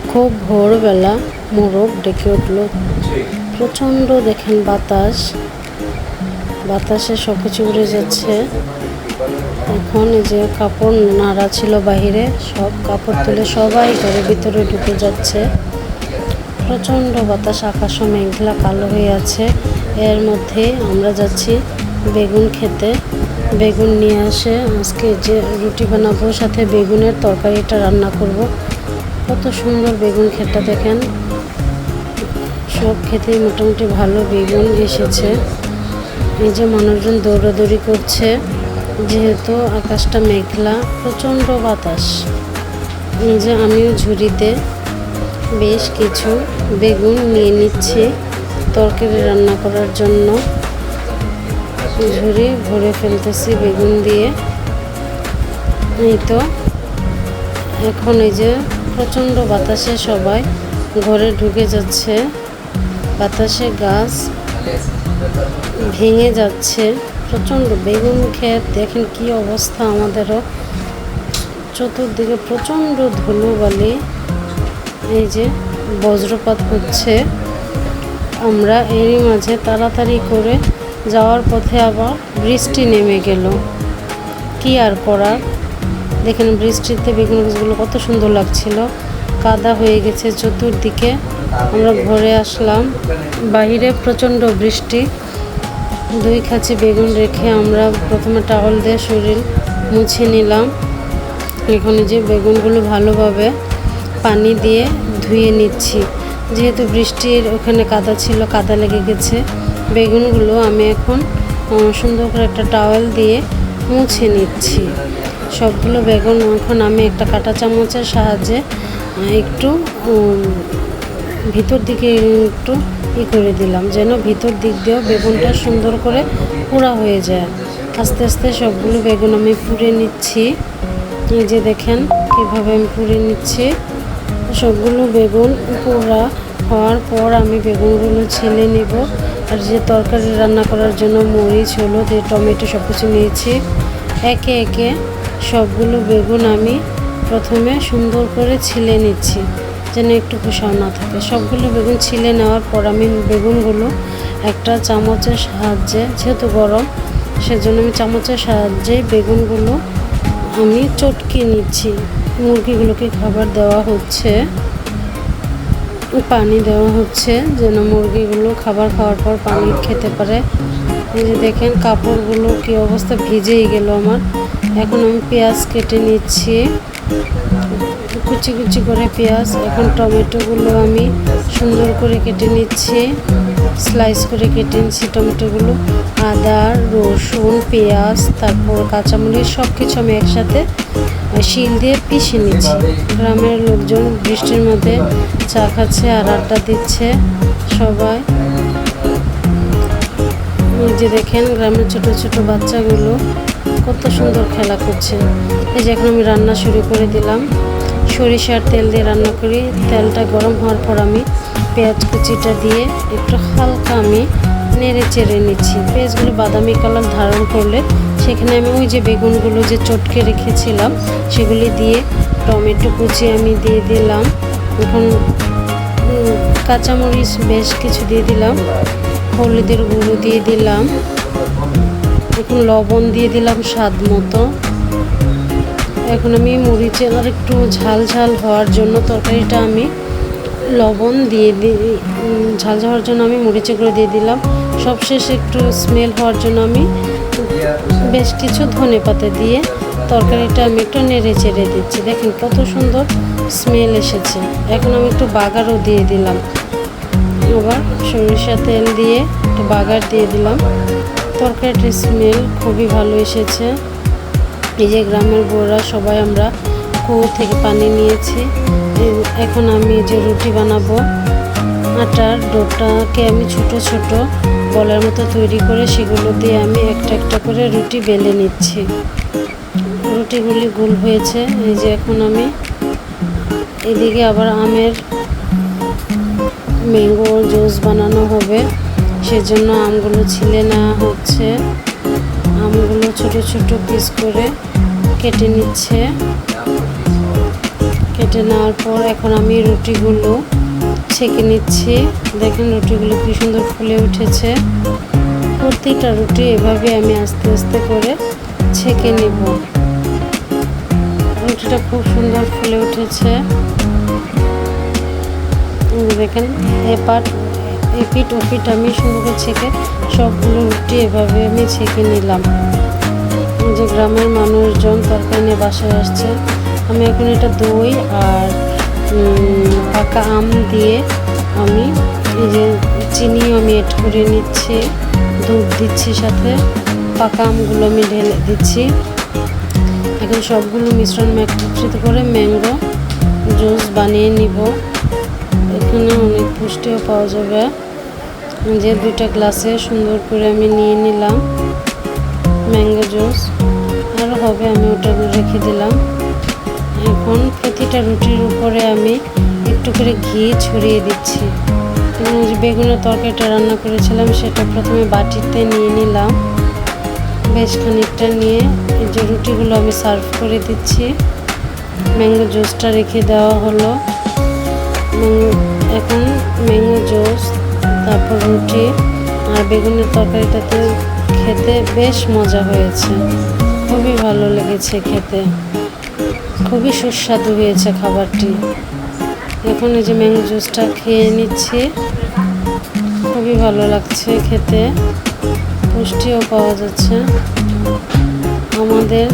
খুব ভোরবেলা মোরগ ডেকে উঠল। প্রচণ্ড দেখেন বাতাসে সব কিছু উড়ে যাচ্ছে। এখন এই যে কাপড় নাড়া ছিল বাহিরে, সব কাপড় তুলে সবাই ঘরের ভিতরে ঢুকে যাচ্ছে। প্রচণ্ড বাতাস, আকাশও মেঘলা কালো হয়ে আছে। এর মধ্যে আমরা যাচ্ছি বেগুন খেতে। বেগুন নিয়ে আসে, আজকে যে রুটি বানাবো সাথে বেগুনের তরকারিটা রান্না করব। কত সুন্দর বেগুন খেতে দেখেন, সব খেতে মোটামুটি ভালো বেগুন এসেছে। এই যে মানুষজন দৌড়াদৌড়ি করছে, যেহেতু আকাশটা মেঘলা, প্রচণ্ড বাতাস। এই যে আমিও ঝুড়িতে বেশ কিছু বেগুন নিয়ে নিচ্ছি তরকারি রান্না করার জন্য। ঝুড়ি ভরে ফেলতেছি বেগুন দিয়ে। এই তো এখন এই যে প্রচণ্ড বাতাসে সবাই ঘরে ঢুকে যাচ্ছে। বাতাসে গাছ ভেঙে যাচ্ছে। প্রচণ্ড বেগুন ক্ষেত দেখেন কি অবস্থা। আমাদেরও চতুর্দিকে প্রচণ্ড ধুলোবালি। এই যে বজ্রপাত হচ্ছে। আমরা এরই মাঝে তাড়াতাড়ি করে যাওয়ার পথে আবার বৃষ্টি নেমে গেল। কি আর করার, দেখেন বৃষ্টিতে বেগুন গাছগুলো কত সুন্দর লাগছিল। কাদা হয়ে গেছে চতুর্দিকে। আমরা ঘরে আসলাম, বাহিরে প্রচণ্ড বৃষ্টি। 2 খাঁচি বেগুন রেখে আমরা প্রথমে টাওয়াল দিয়ে শরীর মুছে নিলাম। এখন যে বেগুনগুলো ভালোভাবে পানি দিয়ে ধুয়ে নিচ্ছি, যেহেতু বৃষ্টির ওখানে কাদা ছিল, কাদা লেগে গেছে। বেগুনগুলো আমি এখন সুন্দর করে একটা টাওয়াল দিয়ে মুছে নিচ্ছি। সবগুলো বেগুন এখন আমি একটা কাঁটা চামচের সাহায্যে একটু ভিতর দিকে একটু করে দিলাম, যেন ভিতর দিক দিয়েও বেগুনটা সুন্দর করে পোড়া হয়ে যায়। আস্তে আস্তে সবগুলো বেগুন আমি পুড়ে নিচ্ছি। এই যে দেখেন কীভাবে আমি পুড়ে নিচ্ছি। সবগুলো বেগুন পোড়া হওয়ার পর আমি বেগুনগুলো ছেলে নেব। আর যে তরকারি রান্না করার জন্য মরিচ, হলুদ, টমেটো সব কিছু নিয়েছি। একে একে সবগুলো বেগুন আমি প্রথমে সুন্দর করে ছিলে নিচ্ছি, যেন একটু খোসাও না থাকে। সবগুলো বেগুন ছিলে নেওয়ার পর আমি বেগুনগুলো একটা চামচের সাহায্যে, যেহেতু গরম সেজন্য আমি চামচের সাহায্যে বেগুনগুলো আমি চটকে নিচ্ছি। মুরগিগুলোকে খাবার দেওয়া হচ্ছে, পানি দেওয়া হচ্ছে, যেন মুরগিগুলো খাবার খাওয়ার পর পানি খেতে পারে। এই যে দেখেন কাপড়গুলো কি অবস্থা, ভিজেই গেল আমার। এখন আমি পেঁয়াজ কেটে নিচ্ছি, কুচি কুচি করে পেঁয়াজ। এখন টমেটোগুলো আমি সুন্দর করে কেটে নিচ্ছি, স্লাইস করে কেটে নিচ্ছি টমেটোগুলো। আদা, রসুন, পেঁয়াজ, তারপর কাঁচামরিচ সব কিছু আমি একসাথে শিল দিয়ে পিষে নিচ্ছি। গ্রামের লোকজন বৃষ্টির মধ্যে চা খাচ্ছে আর আড্ডা দিচ্ছে সবাই। এই যে দেখেন গ্রামের ছোট ছোট বাচ্চাগুলো কত সুন্দর খেলা করছে। এই যে এখন আমি রান্না শুরু করে দিলাম। সরিষার তেল দিয়ে রান্না করি। তেলটা গরম হওয়ার পর আমি পেঁয়াজ কুচিটা দিয়ে একটু হালকা আমি নেড়ে চেড়ে নিচ্ছি। পেঁয়াজগুলো বাদামি কালার ধারণ করলে সেখানে আমি ওই যে বেগুনগুলো যে চটকে রেখেছিলাম সেগুলি দিয়ে, টমেটো কুচি আমি দিয়ে দিলাম। এখন কাঁচামরিচ বেশ কিছু দিয়ে দিলাম, হলুদের গুঁড়ো দিয়ে দিলাম, এখন লবণ দিয়ে দিলাম স্বাদ মতো। এখন আমি মরিচের আর একটু ঝাল ঝাল হওয়ার জন্য তরকারিটা আমি লবণ দিয়ে ঝাল হওয়ার জন্য আমি মরিচের গুঁড়ো দিয়ে দিলাম। সবশেষে একটু স্মেল হওয়ার জন্য আমি বেশ কিছু ধনেপাতা দিয়ে তরকারিটা আমি একটু নেড়ে চেড়ে দিচ্ছি। দেখেন কত সুন্দর স্মেল এসেছে। এখন আমি একটু বাগারও দিয়ে দিলাম, আবার সরিষা তেল দিয়ে একটু বাগার দিয়ে দিলাম। তরকারিটার স্মেল খুবই ভালো এসেছে। এই যে গ্রামের বউরা সবাই আমরা কুয়ো থেকে পানি নিয়েছি। এখন আমি যে রুটি বানাবো, আটার ডোটাকে আমি ছোট ছোট বলের মতো তৈরি করে সেগুলো দিয়ে আমি একটা একটা করে রুটি বেলে নিচ্ছি। রুটিগুলি গোল হয়েছে। এই যে এখন আমি এদিকে আবার আমের ম্যাঙ্গো জুস বানানো হবে, সেজন্য আমগুলো ছিলে নেওয়া হচ্ছে। আমগুলো ছোট ছোট পিস করে কেটে নিচ্ছে। কেটে নেওয়ার পর এখন আমি রুটিগুলো ছেঁকে নিচ্ছি। দেখেন রুটিগুলো কি সুন্দর ফুলে উঠেছে। প্রত্যেকটা রুটি এভাবে আমি আস্তে আস্তে করে ছেঁকে নেব। রুটিটা খুব সুন্দর ফুলে উঠেছে। দেখেন এপিট ওপিট আমি সুন্দর করে ছেঁকে সবগুলো রুটি এভাবে আমি ছেঁকে নিলাম। যে গ্রামের মানুষজন তরকারি নিয়ে বাসায় আসছে, আমি এখন এটা দই আর পাকা আম দিয়ে আমি এই যে চিনিও আমি এড করে নিচ্ছি, দুধ দিচ্ছি, সাথে পাকা আমগুলো আমি ঢেলে দিচ্ছি। এখন সবগুলো মিশ্রণ একত্রিত করে ম্যাঙ্গো জুস বানিয়ে নিব। এখানে অনেক পুষ্টিও পাওয়া যাবে। যে 2টা গ্লাসে সুন্দর করে আমি নিয়ে নিলাম ম্যাঙ্গো জুস, আরও হবে আমি ওটা রেখে দিলাম। এখন প্রতিটা রুটির উপরে আমি একটু করে ঘি ছড়িয়ে দিচ্ছি। এবং যে বেগুনের তরকারিটা রান্না করেছিলাম সেটা প্রথমে বাটিতে নিয়ে নিলাম, বেশ খানিকটা নিয়ে এই যে রুটিগুলো আমি সার্ভ করে দিচ্ছি। ম্যাঙ্গো জুসটা রেখে দেওয়া হলো। এখন ম্যাঙ্গো জুস, তারপর রুটি আর বেগুনের তরকারিটাতে খেতে বেশ মজা হয়েছে, খুবই ভালো লেগেছে খেতে, খুবই সুস্বাদু হয়েছে খাবারটি। এখন এই যে ম্যাঙ্গো জুসটা খেয়ে নিচ্ছি, খুবই ভালো লাগছে খেতে, পুষ্টিও পাওয়া যাচ্ছে। আমাদের